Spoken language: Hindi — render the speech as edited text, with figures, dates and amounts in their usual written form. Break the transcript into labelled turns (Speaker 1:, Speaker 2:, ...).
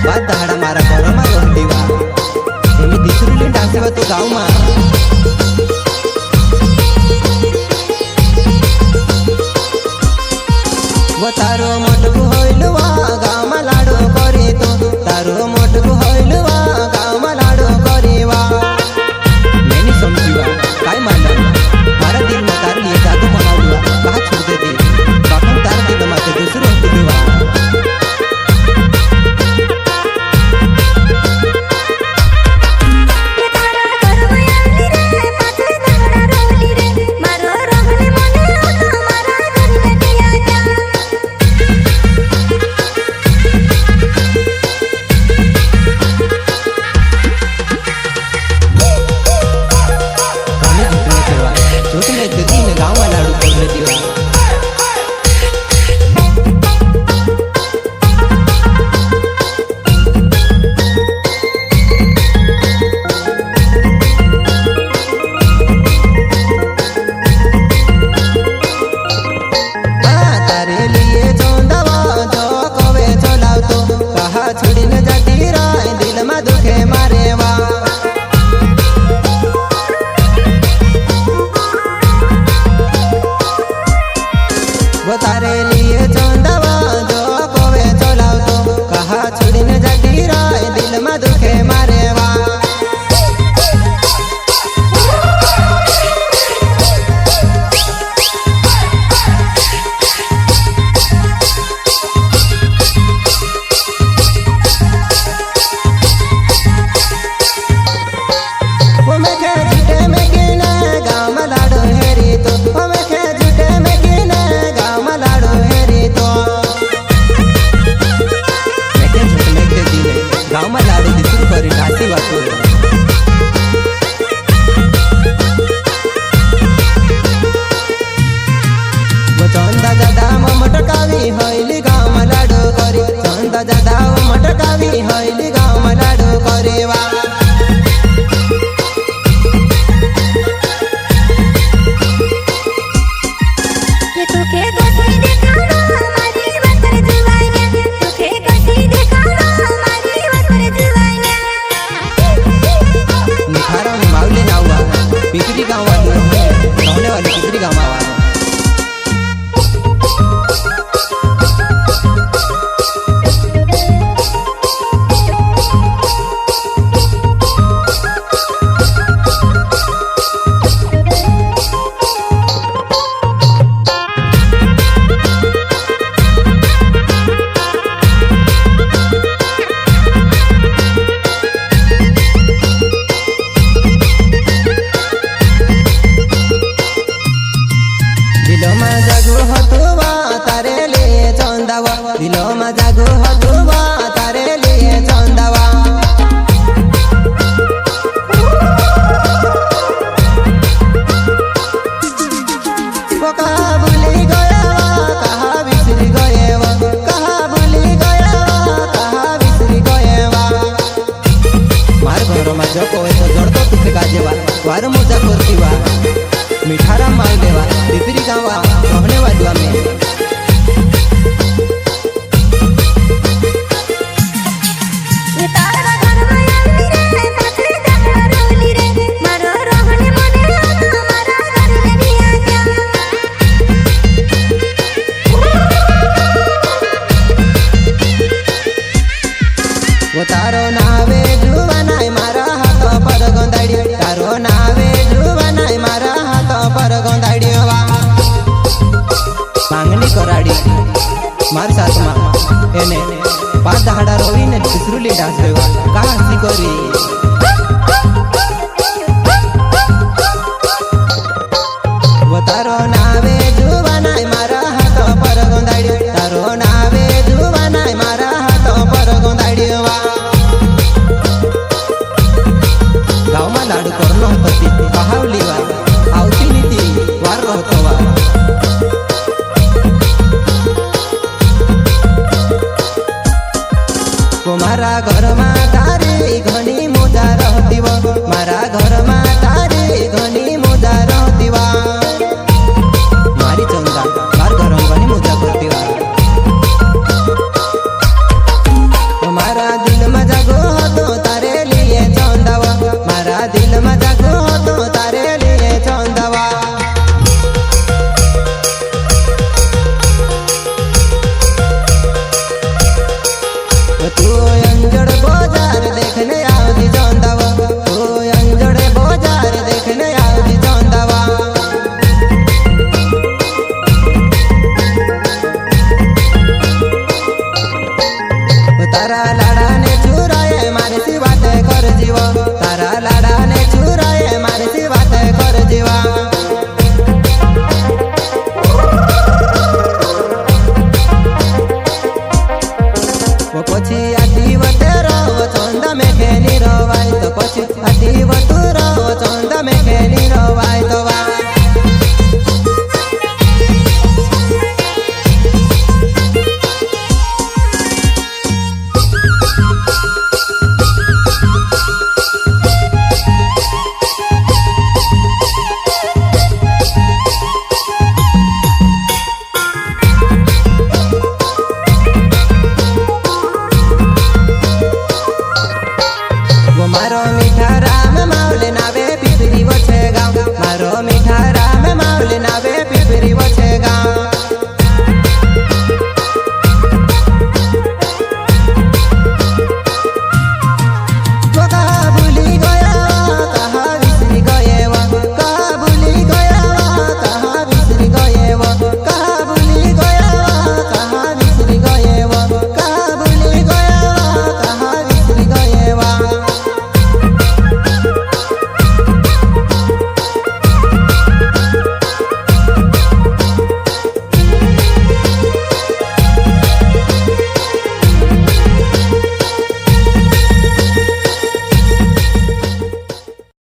Speaker 1: बाद दहाड़ा मारा घर में रहती वा एमी दिसरुली डांसेवा तो गाँव में वो तारो मोटकू होइलवा गाँव में लाडो करे तो तारो मोटकू होइलवा गाँव में लाडो करेवा मैंने समझीवा काय मानला मारा दिल में तार लिए जादू बनावलवा कहा छोड़ देती बापन तार के दमाते दूसरो होती देवा तारे लिए चंदवा जो कोवे चलाओ तो कहा छोड़ी न जाती राय दिल में दुखे मारेवा वो मैं खे झूठे में गिने गाँव में लाडो हेरी तो वो मैं खे झूठे में गिने गाँव में लाडो हेरी तो मैं खे झूठ में के दिने गाँव में लाडो दिसरू करी नाची वातो वो चंदा जादा मटकावी होइली गाँव में लाडो करी चंदा जादा मटकावी होइली गाँव में लाडो करेवा पिपरी गाँव वाली रहने वाली पिपरी गाँव आवा दिलो में जागो हतुवा तारे लिए चंदावा दिलो में जागो हतुवा तारे लिए चंदावा वो कहा भूली गया कहा बिसरी गया कहा भूली गया कहा बिसरी गया मार घर में जो कोई तो जड़ तो तुखे गाजेवा वार मोजा करतीवा मिठारा माल देवा पिपरी गाँव रहने वाला में वो तारो नावे जुवानाई मारा हाथ पर गोंदाड़ी तारो नावे जुवानाई मारा हाथ पर गोंदाड़ी वा मांगनी कराड़ी मार साथ मां एने पांच दहाड़ा रोवी ने दिसरुली डांस देवा कहा हंसी करी वो तारो नावे जुवानाई मारा हाथ पर गोंदाड़ी तारो नावे जुवानाई मारा हाथ पर गोंदाड़ी वा गाँव में लाडू करनो होती कहावली वा आवती नीति वार रहतो वा मारा घर में तारे घनी मोजा रहती वा मारा घर में तारे घनी मोजा रहती वा मारी चंदा मार घर में घनी मोजा करती वा मारा दिल तू अंजड़ बाजार देखने आवती चौंदावा तू अंजड़ बाजार देखने आवती चौंदावा तारा लाड़ा ने चुराए मारे सी बात कर जीवा तारा लाड़ा ने चुराए मारे सी बात कर जीवा वो पछी आती वतेरो चंदा में खेनी रवाई तो पछी